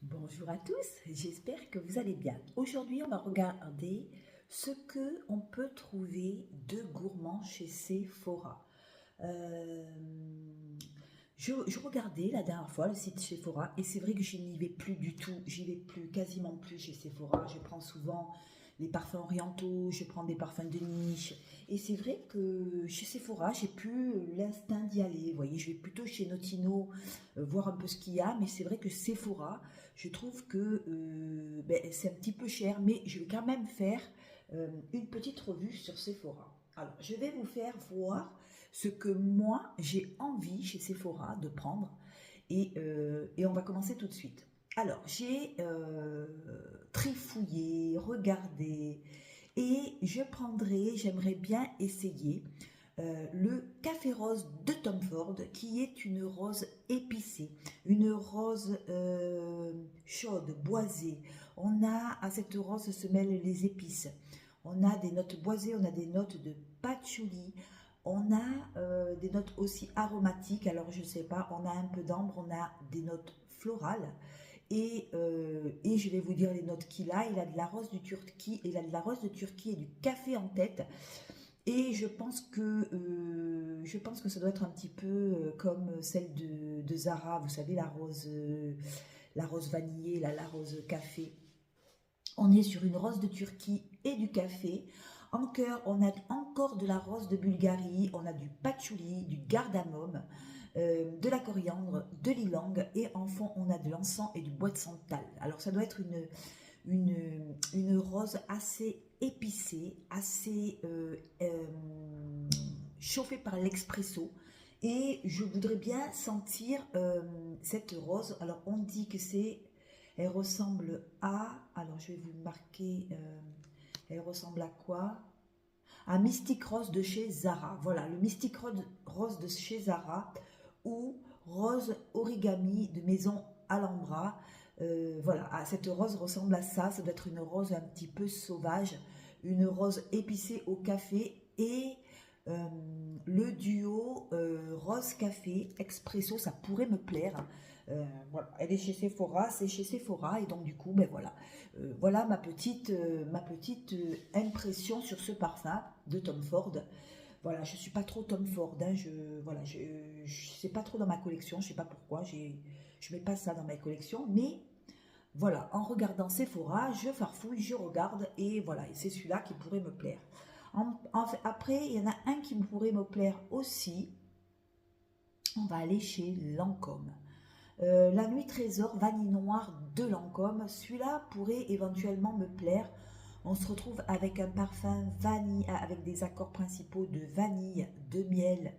Bonjour à tous, j'espère que vous allez bien. Aujourd'hui, on va regarder ce que on peut trouver de gourmand chez Sephora. Euh, je regardais la dernière fois le site Sephora et c'est vrai que je n'y vais plus du tout. J'y vais plus, quasiment plus chez Sephora. Je prends souvent les parfums orientaux, je prends des parfums de niche. Et c'est vrai que chez Sephora, j'ai plus l'instinct d'y aller. Vous voyez, je vais plutôt chez Notino voir un peu ce qu'il y a. Mais c'est vrai que Sephora, je trouve que c'est un petit peu cher. Mais je vais quand même faire une petite revue sur Sephora. Alors, je vais vous faire voir ce que moi j'ai envie chez Sephora de prendre et on va commencer tout de suite. Alors, j'ai trifouillé, regardé et j'aimerais bien essayer le café rose de Tom Ford qui est une rose épicée, une rose chaude, boisée. À cette rose se mêlent les épices. On a des notes boisées, on a des notes de patchouli, on a des notes aussi aromatiques. Alors je sais pas, on a un peu d'ambre, on a des notes florales. Et je vais vous dire les notes qu'il a. Il a de la rose du Turquie, il a de la rose de Turquie et du café en tête. Et je pense que ça doit être un petit peu comme celle de Zara. Vous savez la rose vanillée, la rose café. On est sur une rose de Turquie et du café. En cœur, on a encore de la rose de Bulgarie, on a du patchouli, du cardamome, de la coriandre, de l'ylang et en fond, on a de l'encens et du bois de santal. Alors, ça doit être une rose assez épicée, assez chauffée par l'expresso. Et je voudrais bien sentir cette rose. Alors, on dit que elle ressemble à, alors je vais vous marquer, elle ressemble à quoi? À Mystic Rose de chez Zara. Voilà, le Mystic Rose de chez Zara ou Rose Origami de Maison Alhambra. Voilà, cette rose ressemble à ça. Ça doit être une rose un petit peu sauvage, une rose épicée au café et euh, le duo rose café expresso, ça pourrait me plaire. Voilà, elle est chez Sephora, c'est chez Sephora et donc du coup, ben voilà, voilà ma petite impression sur ce parfum de Tom Ford. Voilà, je suis pas trop Tom Ford, hein, c'est pas trop dans ma collection, je sais pas pourquoi, je mets pas ça dans ma collection, mais voilà, en regardant Sephora, je farfouille, je regarde et voilà, et c'est celui-là qui pourrait me plaire. Après, il y en a un qui me pourrait me plaire aussi. On va aller chez Lancôme. La nuit trésor vanille noire de Lancôme. Celui-là pourrait éventuellement me plaire. On se retrouve avec un parfum vanille, avec des accords principaux de vanille, de miel,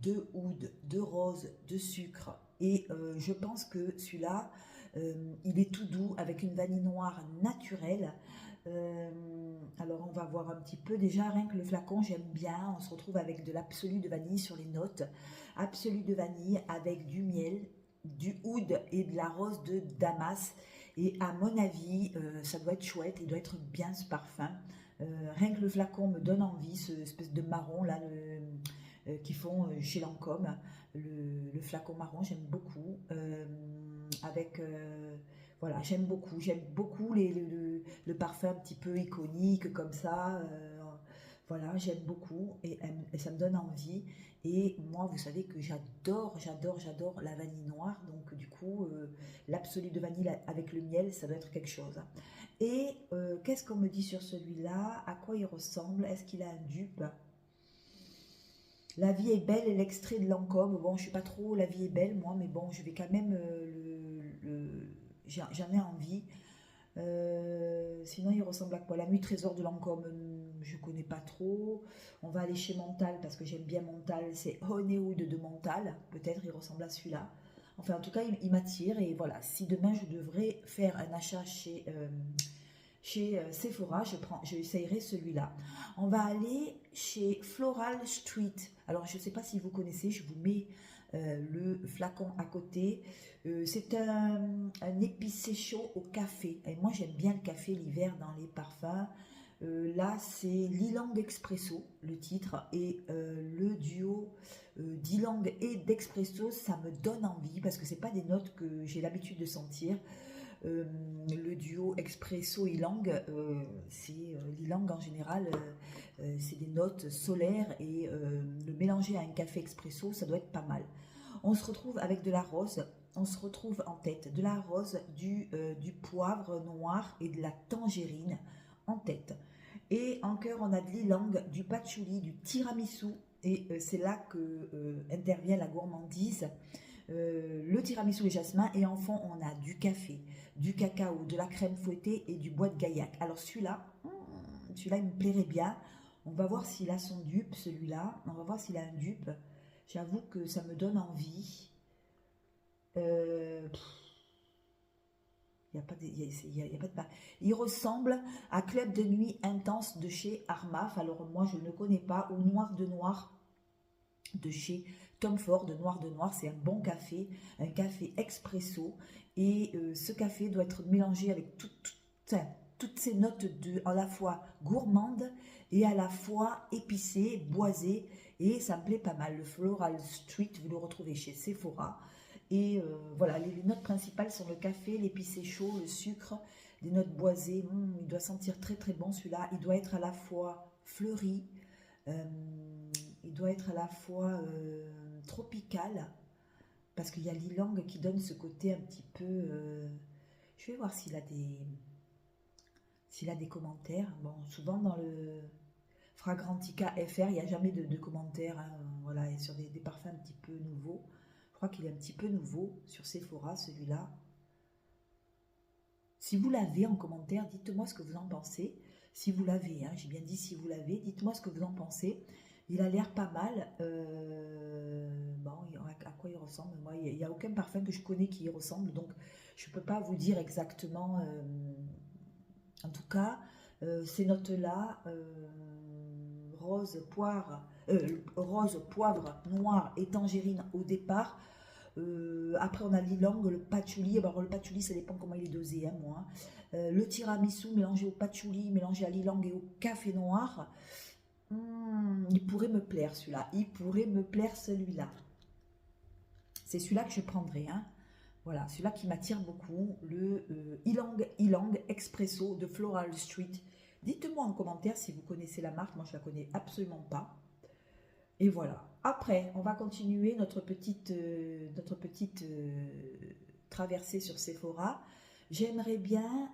de oud, de rose, de sucre. Et je pense que celui-là, il est tout doux avec une vanille noire naturelle. Alors on va voir un petit peu. Déjà, rien que le flacon, j'aime bien. On se retrouve avec de l'absolu de vanille sur les notes. Absolu de vanille avec du miel, du oud et de la rose de Damas. Et à mon avis, ça doit être chouette, il doit être bien ce parfum. Rien que le flacon me donne envie, ce espèce de marron là, qu'ils font chez Lancôme. Le flacon marron, j'aime beaucoup. Voilà, j'aime beaucoup le parfum un petit peu iconique comme ça. Voilà, j'aime beaucoup et ça me donne envie. Et moi, vous savez que j'adore la vanille noire. Donc, du coup, l'absolu de vanille avec le miel, ça doit être quelque chose. Et qu'est-ce qu'on me dit sur celui-là? À quoi il ressemble? Est-ce qu'il a un dupe? La vie est belle et l'extrait de Lancôme. Bon, je suis pas trop La vie est belle, moi, mais bon, je vais quand même j'en ai envie. Sinon, il ressemble à quoi? La nuit trésor de Lancôme, je connais pas trop. On va aller chez Montal parce que j'aime bien Montal. C'est Honeywood de Montal. Peut-être il ressemble à celui-là. Enfin, en tout cas, il m'attire. Et voilà, si demain je devrais faire un achat chez Sephora, je essayerai celui-là. On va aller chez Floral Street. Alors, je ne sais pas si vous connaissez, je vous mets le flacon à côté. C'est un épicé chaud au café. Et moi, j'aime bien le café l'hiver dans les parfums. Là, c'est l'Ylang Expresso, le titre. Et le duo d'Ylang et d'Expresso, ça me donne envie parce que ce pas des notes que j'ai l'habitude de sentir. le duo Expresso Ylang, l'Ylang en général, c'est des notes solaires et le mélanger à un café expresso, ça doit être pas mal. On se retrouve avec de la rose, on se retrouve en tête de la rose, du poivre noir et de la tangerine en tête. Et en cœur, on a de l'ylang, du patchouli, du tiramisu. Et c'est là que intervient la gourmandise. Le tiramisu et jasmin. Et en fond, on a du café, du cacao, de la crème fouettée et du bois de gaillac. Alors celui-là, il me plairait bien. On va voir s'il a son dupe, celui-là. On va voir s'il a un dupe. J'avoue que ça me donne envie. Il n'y a pas de, y a pas de pas. Il ressemble à Club de nuit intense de chez Armaf. Alors moi je ne connais pas. Au Noir de Noir de chez Tom Ford. Noir de Noir, c'est un bon café, un café expresso. Et ce café doit être mélangé avec toutes ces notes à la fois gourmandes et à la fois épicées, boisées. Et ça me plaît pas mal. Le Floral Street, vous le retrouvez chez Sephora. Et voilà, les notes principales sont le café, l'épicé chaud, le sucre, des notes boisées. Il doit sentir très très bon celui-là. Il doit être à la fois fleuri, il doit être à la fois tropical, parce qu'il y a l'ylang qui donne ce côté un petit peu... je vais voir s'il a des commentaires. Bon, souvent dans le Fragrantica FR, il n'y a jamais de commentaires. Hein, voilà, et sur des parfums un petit peu nouveaux. Je crois qu'il est un petit peu nouveau sur Sephora, celui-là. Si vous l'avez en commentaire, dites-moi ce que vous en pensez. Si vous l'avez, hein, j'ai bien dit si vous l'avez, dites-moi ce que vous en pensez. Il a l'air pas mal. Bon, à quoi il ressemble? Moi, il n'y a aucun parfum que je connais qui y ressemble, donc je ne peux pas vous dire exactement. En tout cas, ces notes-là, rose, poivre, noir et tangerine au départ. Après, on a l'ylang, le patchouli. Alors, le patchouli, ça dépend comment il est dosé, hein, moi. Le tiramisu mélangé au patchouli, mélangé à l'ylang et au café noir. Il pourrait me plaire celui-là. Il pourrait me plaire celui-là. C'est celui-là que je prendrai. Hein. Voilà, celui-là qui m'attire beaucoup. Le Ylang Expresso de Floral Street. Dites-moi en commentaire si vous connaissez la marque. Moi, je ne la connais absolument pas. Et voilà. Après, on va continuer notre petite traversée sur Sephora. J'aimerais bien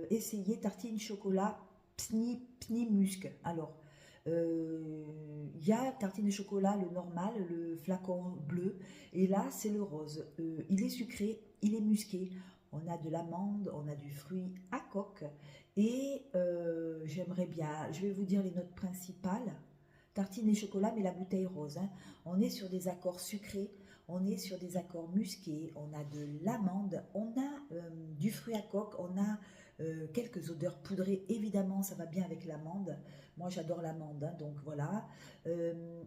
essayer tartine chocolat Pni Musc. Alors, il y a tartine de chocolat, le normal, le flacon bleu. Et là, c'est le rose. Il est sucré, il est musqué. On a de l'amande, on a du fruit à coque. Et j'aimerais bien, je vais vous dire les notes principales. Tartine et chocolat, mais la bouteille rose. Hein. On est sur des accords sucrés, on est sur des accords musqués, on a de l'amande, on a du fruit à coque, on a quelques odeurs poudrées. Évidemment, ça va bien avec l'amande. Moi, j'adore l'amande, hein, donc voilà.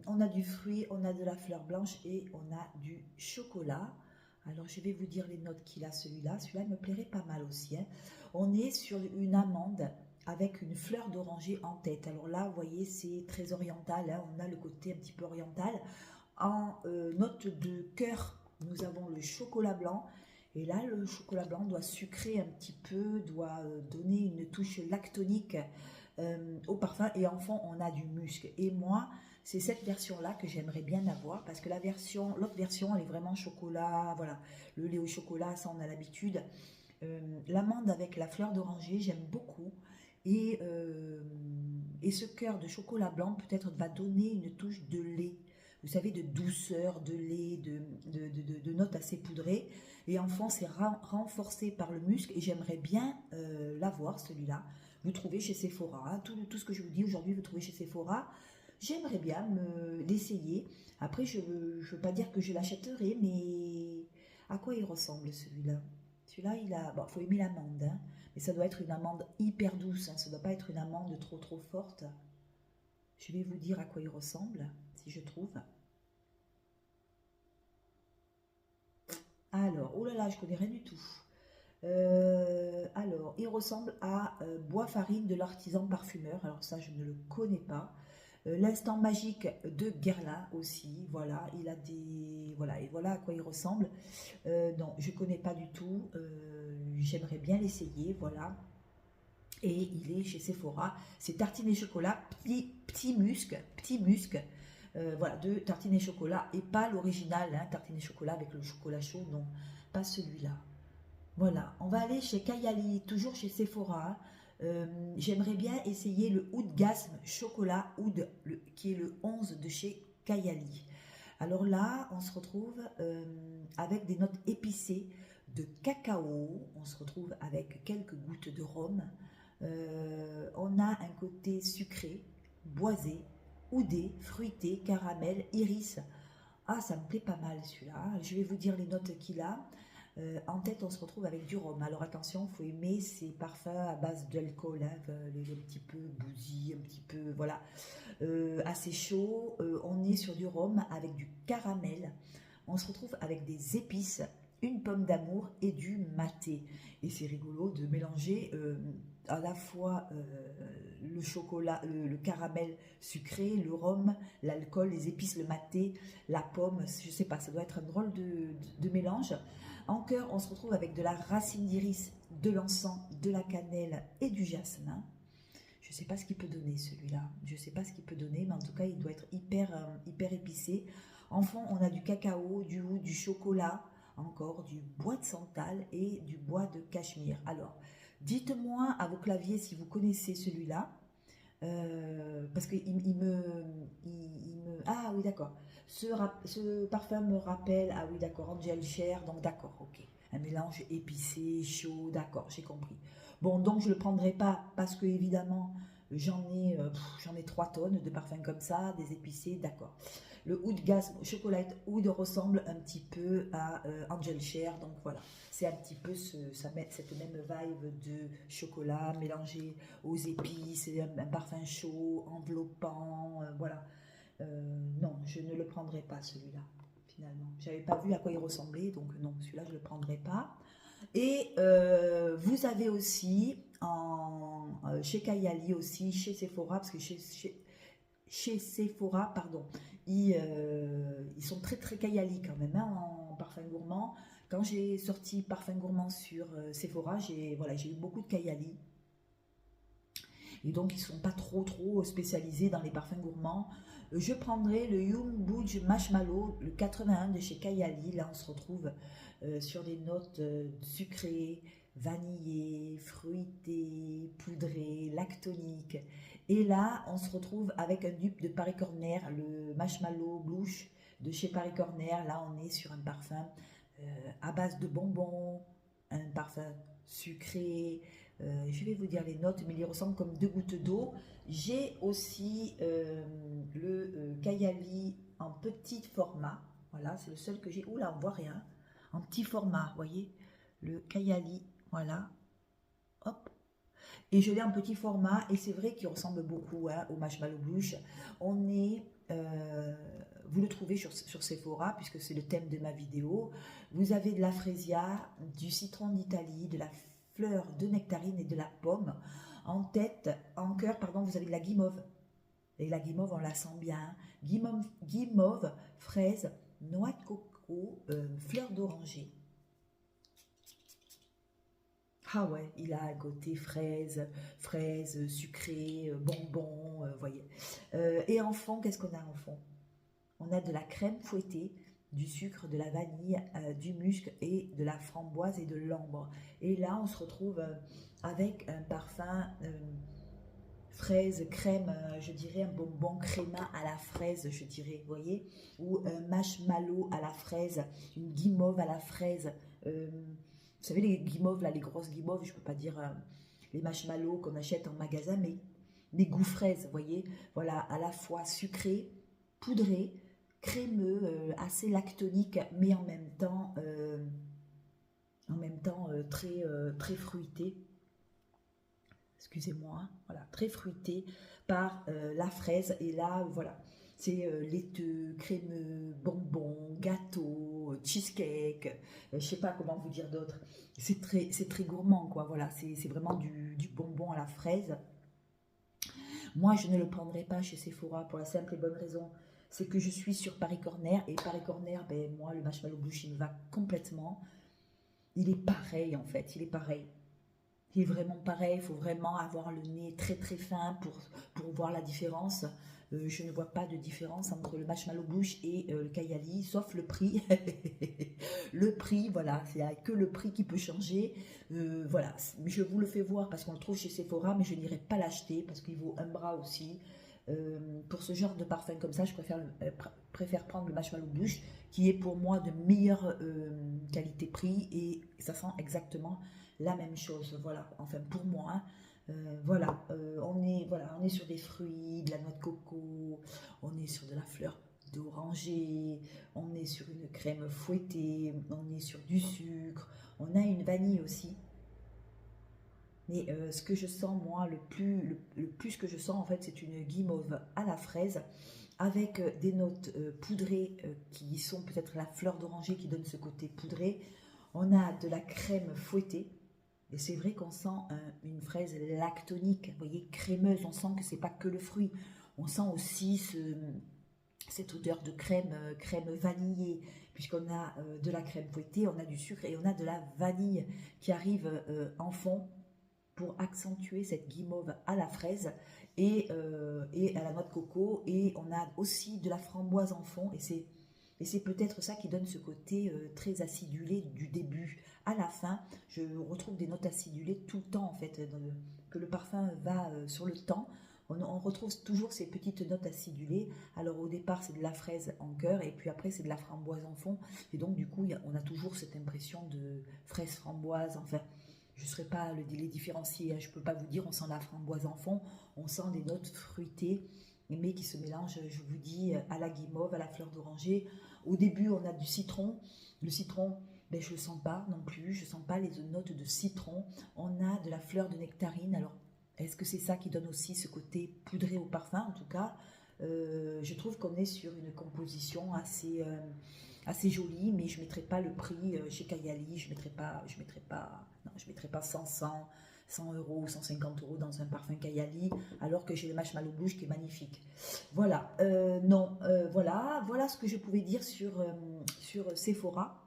On a du fruit, on a de la fleur blanche et on a du chocolat. Alors, je vais vous dire les notes qu'il a, celui-là. Celui-là me plairait pas mal aussi. Hein. On est sur une amande avec une fleur d'oranger en tête. Alors là, vous voyez, c'est très oriental. Hein. On a le côté un petit peu oriental. En note de cœur, nous avons le chocolat blanc. Et là, le chocolat blanc doit sucrer un petit peu, doit donner une touche lactonique au parfum. Et en fond, on a du musc. Et moi, c'est cette version-là que j'aimerais bien avoir. Parce que l'autre version, elle est vraiment chocolat. Voilà, le lait au chocolat, ça on a l'habitude. L'amande avec la fleur d'oranger, j'aime beaucoup. Et ce cœur de chocolat blanc peut-être va donner une touche de lait, vous savez, de douceur, de lait, de notes assez poudrées. Et en fond, c'est renforcé par le musc et j'aimerais bien l'avoir, celui-là. Vous trouvez chez Sephora. Hein. Tout ce que je vous dis aujourd'hui, vous trouvez chez Sephora. J'aimerais bien l'essayer. Après, je ne veux pas dire que je l'achèterai, mais à quoi il ressemble celui-là? Celui-là, il a... Bon, il faut aimer l'amande, hein. Mais ça doit être une amande hyper douce, hein. Ça ne doit pas être une amande trop forte. Je vais vous dire à quoi il ressemble, si je trouve. Alors, oh là là, je connais rien du tout. Alors, il ressemble à bois farine de l'artisan parfumeur. Alors ça, je ne le connais pas. L'instant magique de Guerlain aussi, voilà, il a des... Voilà, et voilà à quoi il ressemble. Non, je ne connais pas du tout, j'aimerais bien l'essayer, voilà. Et il est chez Sephora, c'est tartine et chocolat, petit musc, voilà, de tartine et chocolat, et pas l'original, hein, tartine et chocolat avec le chocolat chaud, non, pas celui-là. Voilà, on va aller chez Kayali, toujours chez Sephora. J'aimerais bien essayer le Oud Gasm chocolat Oud, qui est le 11 de chez Kayali. Alors là, on se retrouve avec des notes épicées de cacao. On se retrouve avec quelques gouttes de rhum. On a un côté sucré, boisé, oudé, fruité, caramel, iris. Ah, ça me plaît pas mal celui-là. Je vais vous dire les notes qu'il a. En tête, on se retrouve avec du rhum. Alors attention, il faut aimer ces parfums à base d'alcool, hein, un petit peu bousy, un petit peu, voilà, assez chaud. On est sur du rhum avec du caramel. On se retrouve avec des épices, une pomme d'amour et du maté. Et c'est rigolo de mélanger à la fois le chocolat, le caramel sucré, le rhum, l'alcool, les épices, le maté, la pomme. Je sais pas, ça doit être un drôle de mélange. En cœur, on se retrouve avec de la racine d'iris, de l'encens, de la cannelle et du jasmin. Je ne sais pas ce qu'il peut donner celui-là. Je ne sais pas ce qu'il peut donner, mais en tout cas, il doit être hyper épicé. En fond, on a du cacao, du chocolat, encore du bois de santal et du bois de cachemire. Alors, dites-moi à vos claviers si vous connaissez celui-là. Parce que ah oui, d'accord. Ce parfum me rappelle... Ah oui, d'accord, Angel Cher. Donc d'accord, ok. Un mélange épicé, chaud, d'accord, j'ai compris. Bon, donc je ne le prendrai pas parce que évidemment, j'en ai 3 tonnes de parfums comme ça, des épicés, d'accord. Le Oud Gas Chocolate Oud ressemble un petit peu à Angel Cher, donc voilà. C'est un petit peu cette même vibe de chocolat mélangé aux épices, un parfum chaud, enveloppant, voilà. Non, je ne le prendrai pas celui-là, finalement. J'avais pas vu à quoi il ressemblait, donc non, celui-là je ne le prendrai pas. Et vous avez aussi chez Kayali aussi, chez Sephora, parce que chez Sephora, pardon, ils sont très très Kayali quand même hein, en parfum gourmand. Quand j'ai sorti parfum gourmand sur Sephora, voilà, j'ai eu beaucoup de Kayali. Et donc ils ne sont pas trop spécialisés dans les parfums gourmands. Je prendrai le Young Budge Marshmallow, le 81 de chez Kayali. Là on se retrouve sur des notes sucrées, vanillées, fruitées, poudrées, lactoniques. Et là on se retrouve avec un dupe de Paris Corner, le Marshmallow Blush de chez Paris Corner. Là on est sur un parfum à base de bonbons, un parfum sucré. Je vais vous dire les notes, mais il ressemble comme 2 gouttes d'eau. J'ai aussi le Kayali en petit format. Voilà, c'est le seul que j'ai. Oula, on voit rien. En petit format, vous voyez. Le Kayali, voilà. Hop. Et je l'ai en petit format. Et c'est vrai qu'il ressemble beaucoup hein, au Marshmallow Blush. On est... vous le trouvez sur Sephora, puisque c'est le thème de ma vidéo. Vous avez de la frésia, du citron d'Italie, de la fleur de nectarine et de la pomme. En cœur, pardon, vous avez de la guimauve. Et la guimauve, on la sent bien. Guimauve, fraise, noix de coco, fleur d'oranger. Ah ouais, il a un côté fraise sucré, bonbon, voyez. Et en fond, qu'est-ce qu'on a en fond? On a de la crème fouettée, du sucre, de la vanille, du musc et de la framboise et de l'ambre. Et là, on se retrouve avec un parfum fraise, crème, je dirais un bonbon créma à la fraise, je dirais, vous voyez, ou un marshmallow à la fraise, une guimauve à la fraise. Vous savez, les guimauves, là, les grosses guimauves, je ne peux pas dire les marshmallows qu'on achète en magasin, mais les goûts fraises, vous voyez, voilà, à la fois sucré, poudré, crémeux, assez lactonique, mais en même temps très fruité. Excusez-moi, hein, voilà, très fruité par la fraise. Et là, voilà, c'est laiteux, crémeux, bonbon, gâteau, cheesecake, je sais pas comment vous dire d'autre. C'est très gourmand, quoi. Voilà, c'est vraiment du bonbon à la fraise. Moi, je ne le prendrai pas chez Sephora pour la simple et bonne raison, c'est que je suis sur Paris Corner. Et Paris Corner, ben, moi, le marshmallow blush, il me va complètement. Il est pareil, en fait. Il est pareil. Il est vraiment pareil. Il faut vraiment avoir le nez très, très fin pour voir la différence. Je ne vois pas de différence entre le marshmallow blush et le Kayali, sauf le prix. Le prix, voilà, c'est que le prix qui peut changer. Voilà, je vous le fais voir parce qu'on le trouve chez Sephora, mais je n'irai pas l'acheter parce qu'il vaut un bras aussi. Pour ce genre de parfum comme ça, je préfère prendre le marshmallow blush qui est pour moi de meilleure qualité-prix et ça sent exactement la même chose. Voilà, enfin pour moi, hein. Voilà, on est sur des fruits, de la noix de coco, on est sur de la fleur d'oranger, on est sur une crème fouettée, on est sur du sucre, on a une vanille aussi. Mais ce que je sens, moi, le plus que je sens, en fait, c'est une guimauve à la fraise avec des notes poudrées qui sont peut-être la fleur d'oranger qui donne ce côté poudré. On a de la crème fouettée. Et c'est vrai qu'on sent une fraise lactonique, vous voyez, crémeuse. On sent que c'est pas que le fruit. On sent aussi cette odeur de crème vanillée, puisqu'on a de la crème fouettée, on a du sucre et on a de la vanille qui arrive en fond pour accentuer cette guimauve à la fraise et à la noix de coco. Et on a aussi de la framboise en fond et c'est peut-être ça qui donne ce côté très acidulé du début à la fin. Je retrouve des notes acidulées tout le temps en fait, que le parfum va sur le temps. On retrouve toujours ces petites notes acidulées. Alors au départ c'est de la fraise en cœur et puis après c'est de la framboise en fond. Et donc du coup on a toujours cette impression de fraise framboise. Enfin, je ne saurais pas les différencier, hein. Je ne peux pas vous dire on sent la framboise en fond, on sent des notes fruitées mais qui se mélangent, je vous dis, à la guimauve, à la fleur d'oranger. Au début on a du citron. Le citron, ben, je ne le sens pas non plus, je ne sens pas les notes de citron. On a de la fleur de nectarine. Alors est-ce que c'est ça qui donne aussi ce côté poudré au parfum? En tout cas, je trouve qu'on est sur une composition assez jolie, mais je ne mettrai pas le prix chez Kayali, non, je mettrai pas 100 euros, 150 euros dans un parfum Kayali, alors que j'ai le marshmallow blush qui est magnifique. Voilà, non, voilà ce que je pouvais dire sur Sephora.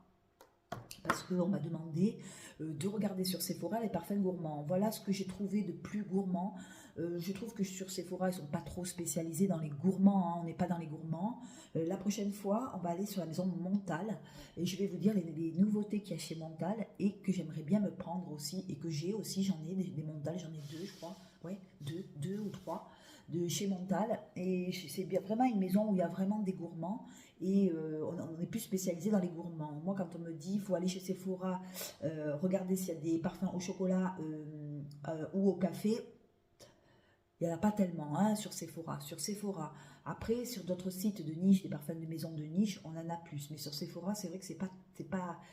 Parce qu'on m'a demandé de regarder sur Sephora les parfums gourmands. Voilà ce que j'ai trouvé de plus gourmand. Je trouve que sur Sephora, ils ne sont pas trop spécialisés dans les gourmands, hein. On n'est pas dans les gourmands. La prochaine fois, on va aller sur la maison Montal et je vais vous dire les nouveautés qu'il y a chez Montal et que j'aimerais bien me prendre aussi et que j'ai aussi, j'en ai des Montal, j'en ai deux, je crois. Ouais, deux ou trois de chez Montal. Et c'est bien vraiment une maison où il y a vraiment des gourmands. Et on est plus spécialisé dans les gourmands. Moi, quand on me dit il faut aller chez Sephora, regarder s'il y a des parfums au chocolat ou au café, il n'y en a pas tellement hein, sur Sephora. Sur Sephora. Après, sur d'autres sites de niche, des parfums de maison de niche, on en a plus. Mais sur Sephora, c'est vrai que ils ne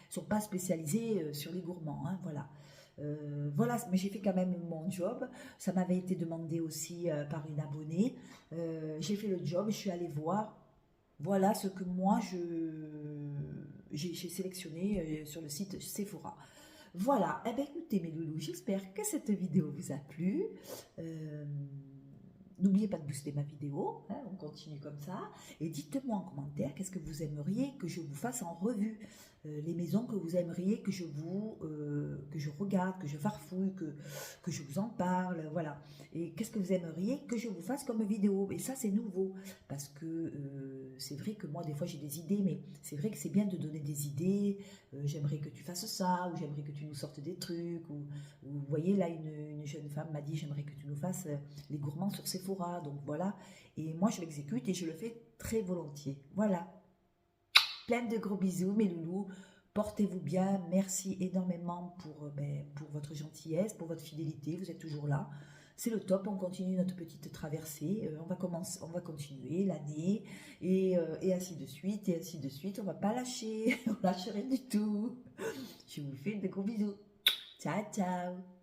sont pas spécialisés sur les gourmands. Hein, voilà. Voilà, mais j'ai fait quand même mon job. Ça m'avait été demandé aussi par une abonnée. J'ai fait le job, je suis allée voir. Voilà ce que moi j'ai sélectionné sur le site Sephora. Voilà, eh bien écoutez mes loulous, j'espère que cette vidéo vous a plu. N'oubliez pas de booster ma vidéo, hein, on continue comme ça. Et dites-moi en commentaire qu'est-ce que vous aimeriez que je vous fasse en revue. Les maisons que vous aimeriez que je regarde, que je farfouille, que je vous en parle, voilà. Et qu'est-ce que vous aimeriez que je vous fasse comme vidéo. Et ça c'est nouveau, parce que c'est vrai que moi des fois j'ai des idées, mais c'est vrai que c'est bien de donner des idées. J'aimerais que tu fasses ça, ou j'aimerais que tu nous sortes des trucs, ou vous voyez là une jeune femme m'a dit j'aimerais que tu nous fasses les gourmands sur Sephora, donc voilà. Et moi je l'exécute et je le fais très volontiers, voilà. Plein de gros bisous mes loulous, portez-vous bien, merci énormément pour votre gentillesse, pour votre fidélité, vous êtes toujours là, c'est le top, on continue notre petite traversée, on va continuer l'année, et ainsi de suite, on va pas lâcher, on lâche rien du tout, je vous fais de gros bisous, ciao ciao.